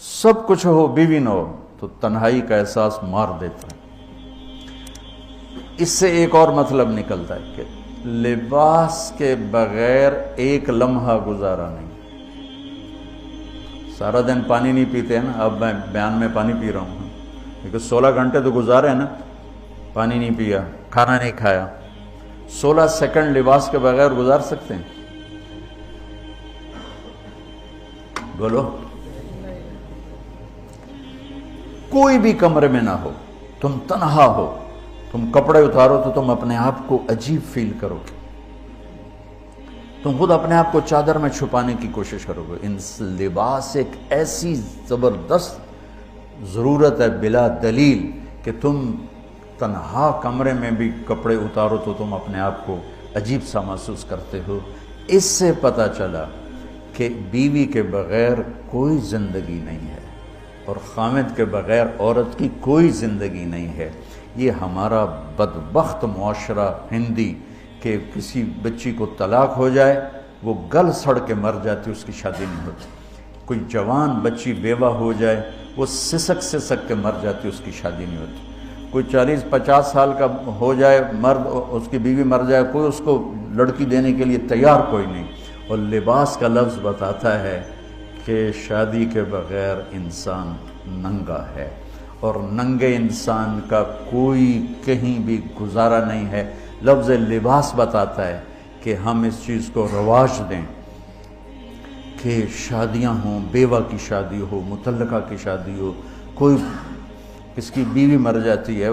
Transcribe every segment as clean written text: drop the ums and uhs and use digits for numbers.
سب کچھ ہو بیوی نہ ہو تو تنہائی کا احساس مار دیتا ہے۔ اس سے ایک اور مطلب نکلتا ہے کہ لباس کے بغیر ایک لمحہ گزارا نہیں۔ سارا دن پانی نہیں پیتے ہیں نا، اب میں بیان میں پانی پی رہا ہوں، لیکن 16 گھنٹے تو گزارے ہیں نا، پانی نہیں پیا، کھانا نہیں کھایا، 16 سیکنڈ لباس کے بغیر گزار سکتے ہیں؟ بولو۔ کوئی بھی کمرے میں نہ ہو، تم تنہا ہو، تم کپڑے اتارو تو تم اپنے آپ کو عجیب فیل کرو گے، تم خود اپنے آپ کو چادر میں چھپانے کی کوشش کرو گے۔ ان لباس ایک ایسی زبردست ضرورت ہے بلا دلیل کہ تم تنہا کمرے میں بھی کپڑے اتارو تو تم اپنے آپ کو عجیب سا محسوس کرتے ہو۔ اس سے پتہ چلا کہ بیوی کے بغیر کوئی زندگی نہیں ہے اور خامد کے بغیر عورت کی کوئی زندگی نہیں ہے۔ یہ ہمارا بدبخت معاشرہ ہندی کہ کسی بچی کو طلاق ہو جائے وہ گل سڑ کے مر جاتی، اس کی شادی نہیں ہوتی۔ کوئی جوان بچی بیوہ ہو جائے وہ سسک سسک کے مر جاتی، اس کی شادی نہیں ہوتی۔ کوئی 40-50 سال کا ہو جائے مرد، اس کی بیوی مر جائے، کوئی اس کو لڑکی دینے کے لیے تیار کوئی نہیں۔ اور لباس کا لفظ بتاتا ہے کہ شادی کے بغیر انسان ننگا ہے، اور ننگے انسان کا کوئی کہیں بھی گزارا نہیں ہے۔ لفظ لباس بتاتا ہے کہ ہم اس چیز کو رواج دیں کہ شادیاں ہوں، بیوہ کی شادی ہو، مطلقہ کی شادی ہو، کوئی کس کی بیوی مر جاتی ہے۔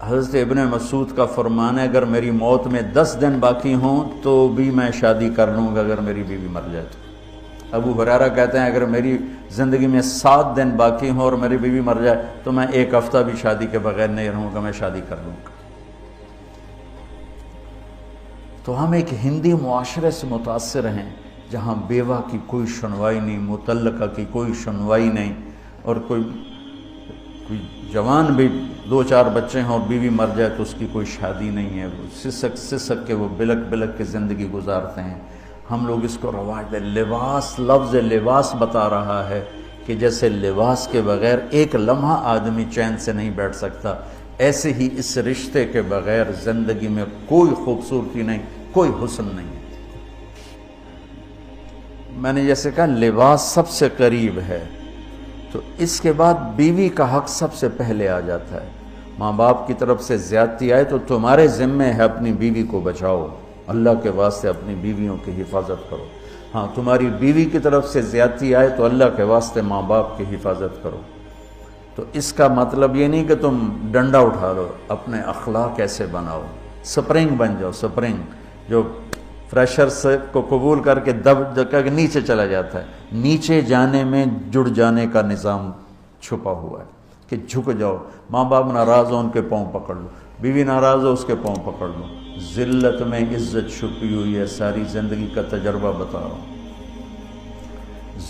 حضرت ابن مسعود کا فرمان ہے اگر میری موت میں 10 دن باقی ہوں تو بھی میں شادی کر لوں گا اگر میری بیوی مر جائے تو۔ ابو ہریرہ کہتے ہیں اگر میری زندگی میں 7 دن باقی ہوں اور میری بیوی مر جائے تو میں 1 ہفتہ بھی شادی کے بغیر نہیں رہوں گا، میں شادی کر لوں گا۔ تو ہم ایک ہندی معاشرے سے متاثر ہیں جہاں بیوہ کی کوئی سنوائی نہیں، مطلقہ کی کوئی سنوائی نہیں، اور کوئی جوان بھی 2-4 بچے ہوں اور بیوی مر جائے تو اس کی کوئی شادی نہیں ہے، وہ سسک سسک کے وہ بلک بلک کے زندگی گزارتے ہیں۔ ہم لوگ اس کو رواج دیں۔ لباس، لفظ لباس بتا رہا ہے کہ جیسے لباس کے بغیر ایک لمحہ آدمی چین سے نہیں بیٹھ سکتا، ایسے ہی اس رشتے کے بغیر زندگی میں کوئی خوبصورتی نہیں، کوئی حسن نہیں۔ میں نے جیسے کہا لباس سب سے قریب ہے، تو اس کے بعد بیوی کا حق سب سے پہلے آ جاتا ہے۔ ماں باپ کی طرف سے زیادتی آئے تو تمہارے ذمہ ہے اپنی بیوی کو بچاؤ، اللہ کے واسطے اپنی بیویوں کی حفاظت کرو۔ ہاں تمہاری بیوی کی طرف سے زیادتی آئے تو اللہ کے واسطے ماں باپ کی حفاظت کرو۔ تو اس کا مطلب یہ نہیں کہ تم ڈنڈا اٹھا لو، اپنے اخلاق ایسے بناؤ، سپرنگ بن جاؤ، سپرنگ جو فریشر سے کو قبول کر کے دب کے نیچے چلا جاتا ہے۔ نیچے جانے میں جڑ جانے کا نظام چھپا ہوا ہے کہ جھک جاؤ، ماں باپ ناراض ہو ان کے پاؤں پکڑ لو، بیوی ناراض ہو اس کے پاؤں پکڑ لو۔ ذلت میں عزت چھپی ہوئی ہے، ساری زندگی کا تجربہ بتا رہا ہوں۔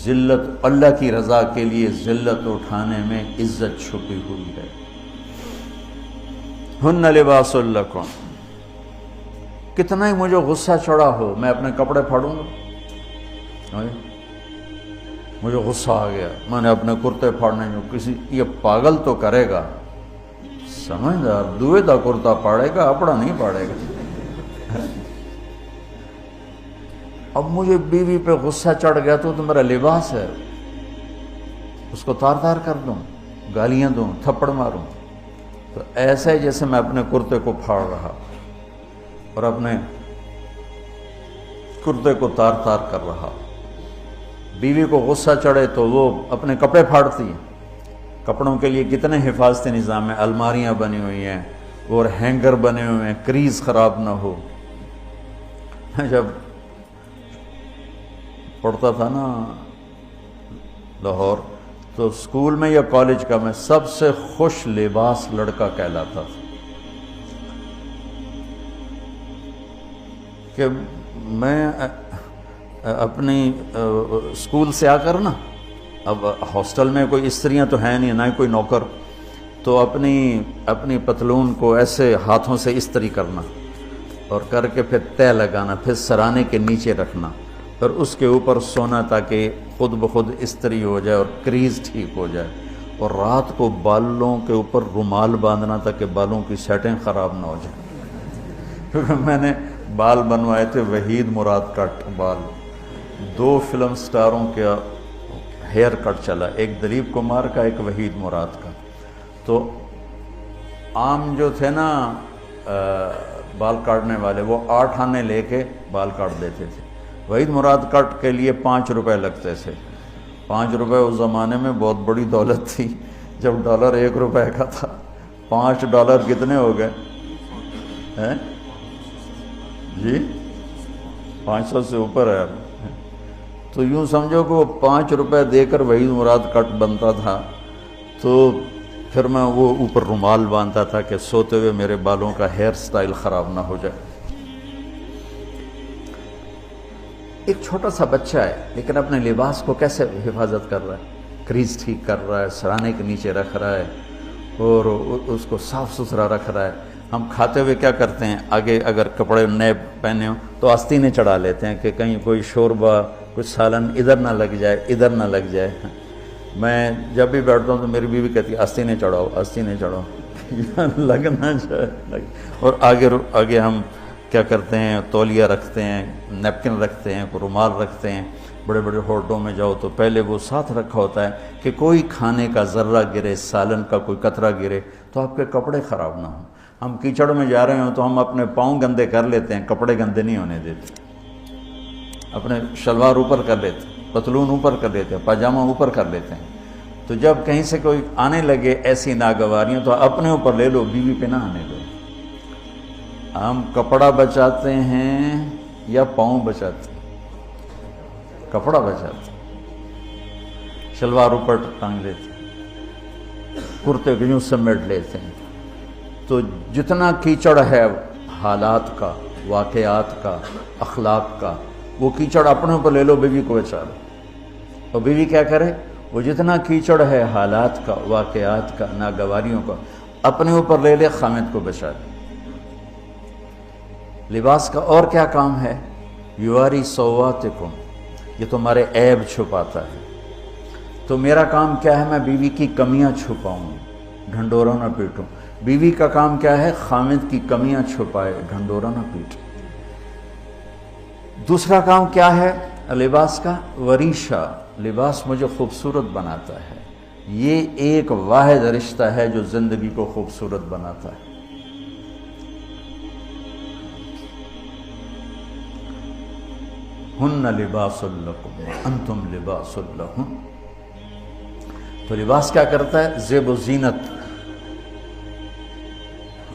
ذلت، اللہ کی رضا کے لیے ذلت اٹھانے میں عزت چھپی ہوئی ہے۔ ہن لباس لکم، کتنا ہی مجھے غصہ چڑھا ہو میں اپنے کپڑے پھاڑوں گا، مجھے غصہ آ گیا میں نے اپنے کرتے پھاڑنے جو کسی یہ پاگل تو کرے گا، سمجھدار دوئے دا کرتا پاڑے گا، اپنا نہیں پاڑے گا۔ اب مجھے بیوی پہ غصہ چڑھ گیا تو میرا لباس ہے، اس کو تار تار کر دوں، گالیاں دوں، تھپڑ ماروں، تو ایسا ہی جیسے میں اپنے کرتے کو پھاڑ رہا اور اپنے کرتے کو تار تار کر رہا۔ بیوی کو غصہ چڑھے تو وہ اپنے کپڑے پھاڑتی ہے۔ کپڑوں کے لیے کتنے حفاظتی نظام ہیں، الماریاں بنی ہوئی ہیں اور ہینگر بنے ہوئے ہیں، کریز خراب نہ ہو۔ جب پڑھتا تھا نا لاہور تو اسکول میں یا کالج کا میں سب سے خوش لباس لڑکا کہلاتا تھا، کہ میں اپنی اسکول سے آ کر نا، اب ہاسٹل میں کوئی استریاں تو ہیں نہیں، نہ ہی کوئی نوکر، تو اپنی پتلون کو ایسے ہاتھوں سے استری کرنا اور کر کے پھر تہ لگانا، پھر سرانے کے نیچے رکھنا، پھر اس کے اوپر سونا تاکہ خود بخود استری ہو جائے اور کریز ٹھیک ہو جائے، اور رات کو بالوں کے اوپر رومال باندھنا تھا کہ بالوں کی سیٹنگ خراب نہ ہو جائے. کیونکہ میں نے بال بنوائے تھے وحید مراد کٹ بال، 2 فلم سٹاروں کا ہیئر کٹ چلا، ایک دلیپ کمار کا، ایک وحید مراد کا. تو عام جو تھے نا بال کاٹنے والے، وہ 8 آنے لے کے بال کاٹ دیتے تھے. وحید مراد کٹ کے لیے 5 روپے لگتے تھے. 5 روپے اس زمانے میں بہت بڑی دولت تھی، جب ڈالر 1 روپے کا تھا. $5 کتنے ہو گئے ہیں جی؟ 500 سے اوپر ہے. تو یوں سمجھو کہ وہ 5 روپے دے کر وحید مراد کٹ بنتا تھا. تو پھر میں وہ اوپر رومال باندھتا تھا کہ سوتے ہوئے میرے بالوں کا ہیئر سٹائل خراب نہ ہو جائے. ایک چھوٹا سا بچہ ہے لیکن اپنے لباس کو کیسے حفاظت کر رہا ہے، کریز ٹھیک کر رہا ہے، سرانے کے نیچے رکھ رہا ہے اور اس کو صاف ستھرا رکھ رہا ہے. ہم کھاتے ہوئے کیا کرتے ہیں، آگے اگر کپڑے نئے پہنے ہوں تو آستینیں چڑھا لیتے ہیں کہ کہیں کوئی شوربہ، کچھ سالن ادھر نہ لگ جائے، ادھر نہ لگ جائے. میں جب بھی بیٹھتا ہوں تو میری بیوی کہتی ہے آستینیں چڑھاؤ، آستینیں چڑھاؤ، لگنا چاہے. اور آگے ہم کیا کرتے ہیں، تولیہ رکھتے ہیں، نیپکن رکھتے ہیں، رومال رکھتے ہیں. بڑے بڑے ہوٹلوں میں جاؤ تو پہلے وہ ساتھ رکھا ہوتا ہے کہ کوئی کھانے کا ذرہ گرے، سالن کا کوئی قطرہ گرے تو آپ کے کپڑے خراب نہ ہوں. ہم کیچڑ میں جا رہے ہوں تو ہم اپنے پاؤں گندے کر لیتے ہیں، کپڑے گندے نہیں ہونے دیتے. اپنے شلوار اوپر کر لیتے ہیں، پتلون اوپر کر لیتے ہیں، پاجامہ اوپر کر لیتے ہیں. تو جب کہیں سے کوئی آنے لگے ایسی ناگواریاں تو اپنے اوپر لے لو، بیوی پہ نہ آنے دو. ہم کپڑا بچاتے ہیں یا پاؤں بچاتے ہیں؟ کپڑا بچاتے ہیں. شلوار اوپر ٹانگ لیتے ہیں، کرتے کو یوں سمیٹ لیتے ہیں. تو جتنا کیچڑ ہے حالات کا، واقعات کا، اخلاق کا، وہ کیچڑ اپنے اوپر لے لو، بیوی کو بچا لو. اور بیوی کیا کرے، وہ جتنا کیچڑ ہے حالات کا، واقعات کا، ناگواریوں کا، اپنے اوپر لے لے، خامد کو بچا لے. لباس کا اور کیا کام ہے، یواری سواتکم، یہ تمہارے عیب چھپاتا ہے. تو میرا کام کیا ہے، میں بیوی کی کمیاں چھپاؤں، ڈھنڈورا نہ پیٹوں. بیوی کا کام کیا ہے، خامد کی کمیاں چھپائے، ڈھنڈورا نہ پیٹے. دوسرا کام کیا ہے لباس کا، وریشہ، لباس مجھے خوبصورت بناتا ہے. یہ ایک واحد رشتہ ہے جو زندگی کو خوبصورت بناتا ہے. ہن لباس لکم انتم لباس لہن. تو لباس کیا کرتا ہے، زیب و زینت.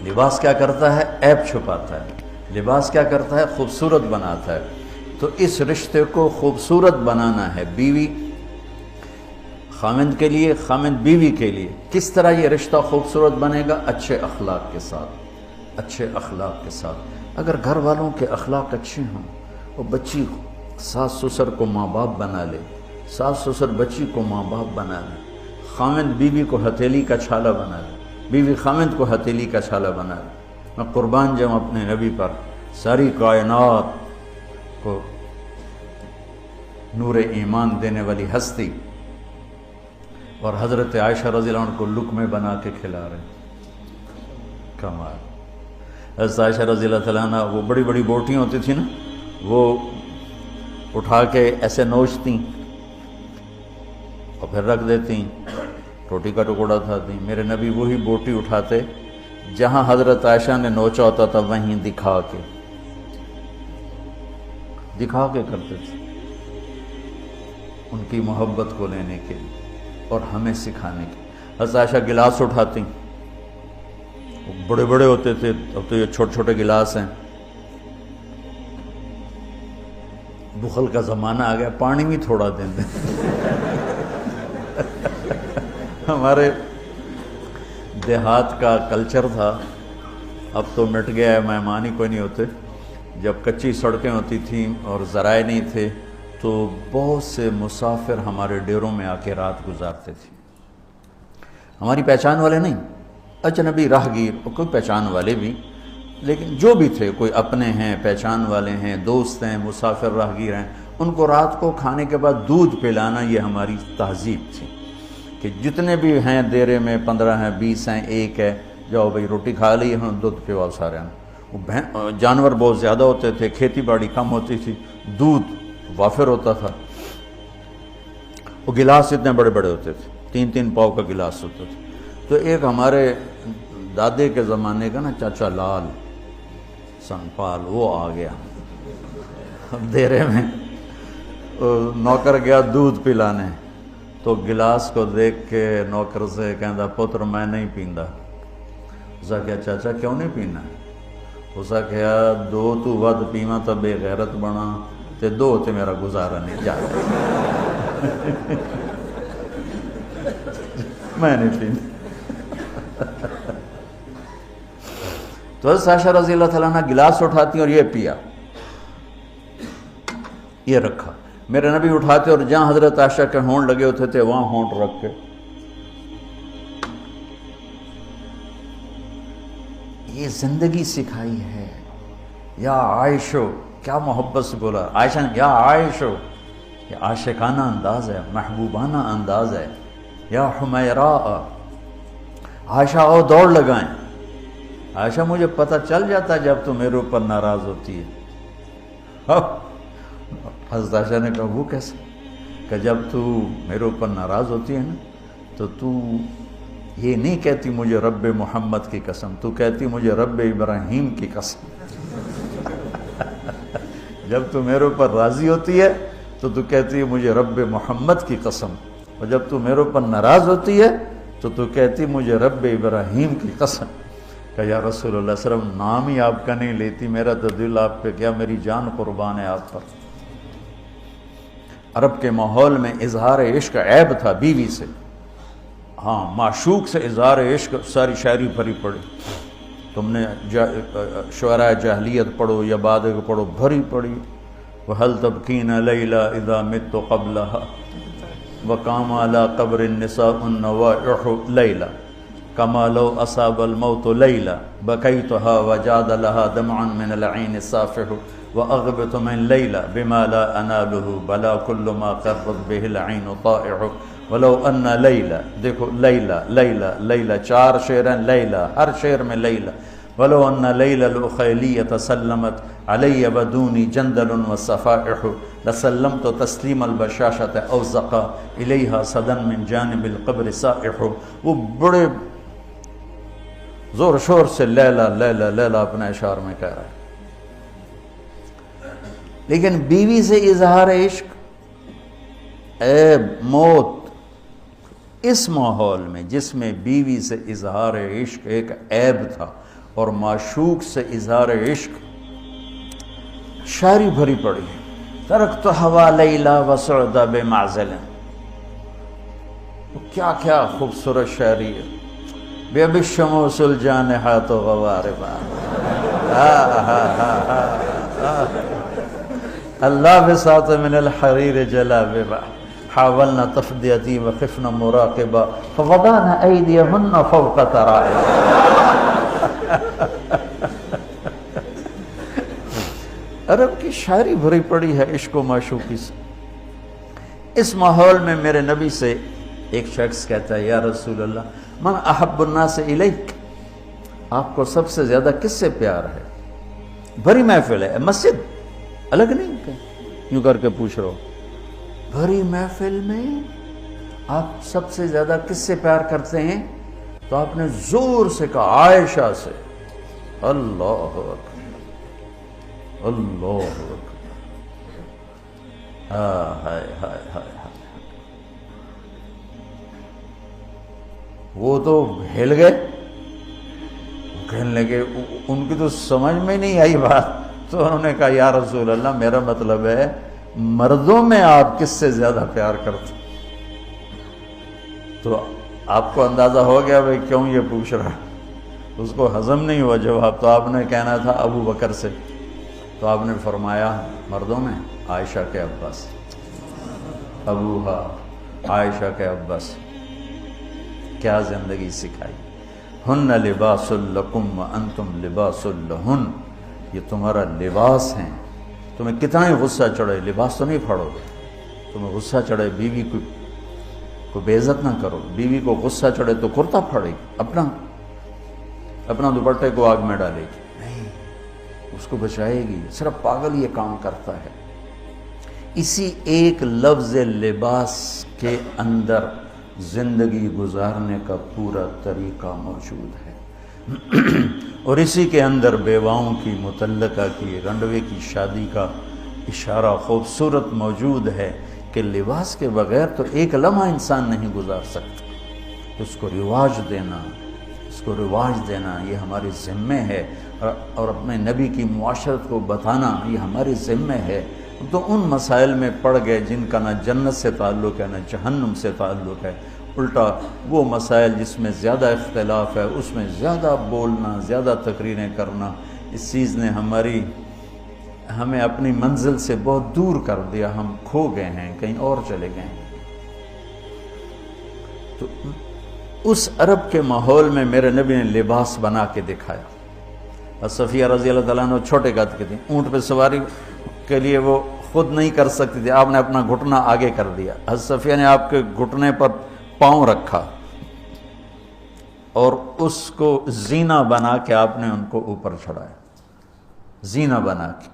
لباس کیا کرتا ہے، عیب چھپاتا ہے. لباس کیا کرتا ہے، خوبصورت بناتا ہے. تو اس رشتے کو خوبصورت بنانا ہے، بیوی خامند کے لیے، خامند بیوی کے لیے. کس طرح یہ رشتہ خوبصورت بنے گا، اچھے اخلاق کے ساتھ. اچھے اخلاق کے ساتھ. اگر گھر والوں کے اخلاق اچھے ہوں، وہ بچی ساس سسر کو ماں باپ بنا لے، ساس سسر بچی کو ماں باپ بنا لے، خامند بیوی کو ہتھیلی کا چھالا بنا لے، بیوی خامند کو ہتھیلی کا چھالا بنا لے. میں قربان جاؤں اپنے نبی پر. ساری کائنات کو نور ایمان دینے والی ہستی، اور حضرت عائشہ رضی اللہ عنہ کو لقمے بنا کے کھلا رہے ہیں. کمال. حضرت عائشہ رضی اللہ تعالیٰ عنہ، وہ بڑی بڑی بوٹیاں ہوتی تھیں نا، وہ اٹھا کے ایسے نوچتیں اور پھر رکھ دیتیں، روٹی کا ٹکڑا اٹھاتی. میرے نبی وہی بوٹی اٹھاتے جہاں حضرت عائشہ نے نوچا ہوتا تھا، وہیں دکھا کے کرتے تھے، ان کی محبت کو لینے کے لیے اور ہمیں سکھانے کے. حضرت عائشہ گلاس اٹھاتی، وہ بڑے بڑے ہوتے تھے، اب تو یہ چھوٹے چھوٹے گلاس ہیں. بخل کا زمانہ آ گیا، پانی بھی تھوڑا دیں دیں. ہمارے دیہات کا کلچر تھا، اب تو مٹ گیا ہے، مہمان ہی کوئی نہیں ہوتے. جب کچی سڑکیں ہوتی تھیں اور ذرائع نہیں تھے تو بہت سے مسافر ہمارے ڈیروں میں آ کے رات گزارتے تھے. ہماری پہچان والے نہیں، اجنبی راہگیر، اور کوئی پہچان والے بھی، لیکن جو بھی تھے، کوئی اپنے ہیں، پہچان والے ہیں، دوست ہیں، مسافر راہگیر ہیں، ان کو رات کو کھانے کے بعد دودھ پلانا یہ ہماری تہذیب تھی کہ جتنے بھی ہیں دیرے میں 15 ہیں 20 ہیں 1 ہے، جاؤ بھائی روٹی کھا لی ہاں دودھ پیواؤ سارے ہیں۔ جانور بہت زیادہ ہوتے تھے، کھیتی باڑی کم ہوتی تھی، دودھ وافر ہوتا تھا، وہ گلاس اتنے بڑے بڑے ہوتے تھے، 3 پاؤ کا گلاس ہوتا تھا۔ تو ایک ہمارے دادے کے زمانے کا نا چاچا لال سنپال وہ آ گیا دیرے میں، نوکر گیا دودھ پلانے، تو گلاس کو دیکھ کے نوکر سے کہندا پتر میں نہیں پیندا۔ اسا کہا چاچا کیوں نہیں پینا؟ اسا کہا 2 تو ود پیواں تو بے غیرت بنا تے 2 تے میرا گزارا نہیں جاتا میں نہیں پیندا۔ تو حضرت عائشہ رضی اللہ تعالیٰ عنہ گلاس اٹھاتی اور یہ پیا، یہ رکھا۔ میرے نبی اٹھاتے اور جہاں حضرت عائشہ کے ہونٹ لگے ہوتے تھے وہاں ہونٹ رکھ کے یہ زندگی سکھائی ہے۔ یا عائشو، کیا محبت سے بولا عائشہ نے، یا عائشو، یہ عاشقانہ انداز ہے، محبوبانہ انداز ہے۔ یا حمیراء، عائشہ او دوڑ لگائیں۔ عائشہ مجھے پتہ چل جاتا جب تو میرے اوپر ناراض ہوتی ہے۔ حضرت عائشہ نے کہا وہ کیسے؟ کہ جب تو میرے اوپر ناراض ہوتی ہے نا تو یہ نہیں کہتی مجھے رب محمد کی قسم، تو کہتی مجھے رب ابراہیم کی قسم۔ جب تو میرے اوپر راضی ہوتی ہے تو کہتی ہے مجھے رب محمد کی قسم، اور جب تو میرے اوپر ناراض ہوتی ہے تو کہتی مجھے رب ابراہیم کی قسم۔ کہ یا رسول اللہ صلی اللہ علیہ وسلم نام ہی آپ کا نہیں لیتی، میرا تو دل آپ پہ کیا، میری جان قربان ہے آپ پر۔ عرب کے ماحول میں اظہار عشق عیب تھا بیوی سے، ہاں معشوق سے اظہار عشق ساری شاعری بھری پڑی، تم نے شعراء جاہلیت پڑھو یا بعد کو پڑھو، بھری پڑی۔ وَهَلْ تَبْكِينَ لَيْلَا إِذَا مِتُّ قَبْلَهَا وَقَامَ عَلَىٰ قَبْرِ النِّسَاءُ النَّوَائِحُ لَيْلًا كَمَا لَوْ أَصَابَ الْمَوْتُ لَيْلًا بَكَيْتُهَا وَجَادَ لَهَا دَمْعًا مِنَ الْعَيْنِ الصَّافِحُ وَأَغْبِطُ مِنْ لَيْلًا بِمَا لَا أَنَالُهُ بَلَا كُلُّ مَا قَرَّتْ بِهِ الْعَيْنُ طَائِعُ وَلَوْ أَنَّ لَيْلًا، دیکھو لیلہ لیلہ لیلہ 4 شعر ہیں، لیلہ ہر شعر میں لیلہ۔ وَلَوْ أَنَّ لَيْلَ الْأُخَيْلِيَّةَ سَلَّمَتْ عَلَيَّ وَدُونِي جَنْدَلٌ وَالصَّفَائِحُ لَسَلَّمْتُ تَسْلِيمَ الْبَشَاشَةِ أَوْزَقَ إِلَيْهَا صَدًا مِنْ جَانِبِ الْقَبْرِ سَائِحُ۔ وہ بڑے زور شور سے لیلہ لیلہ لیلہ اپنے اشعار میں کہہ رہا ہے، لیکن بیوی سے اظہار عشق عیب موت، اس ماحول میں جس میں بیوی سے اظہار عشق ایک عیب تھا اور معشوق سے اظہار عشق شاعری بھری پڑی۔ ترکت ہوا لیلا وسعد بمعزل، کیا کیا خوبصورت شاعری ہے۔ بے بالشموس الجانحات غواربا، اللہ بساط من الحریر جلاببا حاولنا تفدیتی وخفنا مراقبا فوضعنا ایدیہن فوق ترائب۔ عرب کی شاعری بھری پڑی ہے عشق و معشوقی سے۔ اس ماحول میں میرے نبی سے ایک شخص کہتا ہے یا رسول اللہ من احب الناس الیک، آپ کو سب سے زیادہ کس سے پیار ہے؟ بھری محفل ہے، مسجد الگ نہیں کہ یوں کر کے پوچھ رہا ہو، بھری محفل میں آپ سب سے زیادہ کس سے پیار کرتے ہیں؟ تو آپ نے زور سے کہا عائشہ سے۔ اللہ اکبر اللہ اکبر، ہائے ہائے ہائے، وہ تو ہل گئے، کہنے لگے، ان کی تو سمجھ میں نہیں آئی بات، تو انہوں نے کہا یا رسول اللہ میرا مطلب ہے مردوں میں آپ کس سے زیادہ پیار کرتے؟ تو آپ کو اندازہ ہو گیا بھائی کیوں یہ پوچھ رہا، اس کو ہضم نہیں ہوا جواب، تو آپ نے کہنا تھا ابو بکر سے، تو آپ نے فرمایا مردوں میں عائشہ کے عباس، ابوہا عائشہ کے عباس۔ کیا زندگی سکھائی، ہن لباس لکم وانتم لباس لہن، یہ تمہارا لباس ہیں تمہیں کتنا ہی غصہ چڑھے لباس تو نہیں پھاڑو گے. تمہیں غصہ چڑھے بیوی کو بے عزت نہ کرو. بیوی کو غصہ چڑھے تو کرتا پھاڑے گی, اپنا دوپٹے کو آگ میں ڈالے گی, نہیں, اس کو بچائے گی. صرف پاگل یہ کام کرتا ہے. اسی ایک لفظ لباس کے اندر زندگی گزارنے کا پورا طریقہ موجود ہے. اور اسی کے اندر بیواؤں کی, مطلقہ کی, رنڈوے کی شادی کا اشارہ خوبصورت موجود ہے کہ لباس کے بغیر تو ایک لمحہ انسان نہیں گزار سکتا. اس کو رواج دینا یہ ہمارے ذمہ ہے, اور اپنے نبی کی معاشرت کو بتانا یہ ہمارے ذمہ ہے. تو ان مسائل میں پڑ گئے جن کا نہ جنت سے تعلق ہے نہ جہنم سے تعلق ہے. الٹا وہ مسائل جس میں زیادہ اختلاف ہے اس میں زیادہ بولنا, زیادہ تقریریں کرنا, اس چیز نے ہمیں اپنی منزل سے بہت دور کر دیا. ہم کھو گئے ہیں, کہیں اور چلے گئے ہیں. تو اس عرب کے ماحول میں میرے نبی نے لباس بنا کے دکھایا. صفیہ رضی اللہ تعالیٰ عنہ چھوٹے قد کی تھیں, اونٹ پہ سواری کے لیے وہ خود نہیں کر سکتی تھی, آپ نے اپنا گھٹنا آگے کر دیا. حضرت صفیہ نے آپ کے گھٹنے پر پاؤں رکھا اور اس کو زینہ بنا کے آپ نے ان کو اوپر چڑھایا, زینہ بنا کے.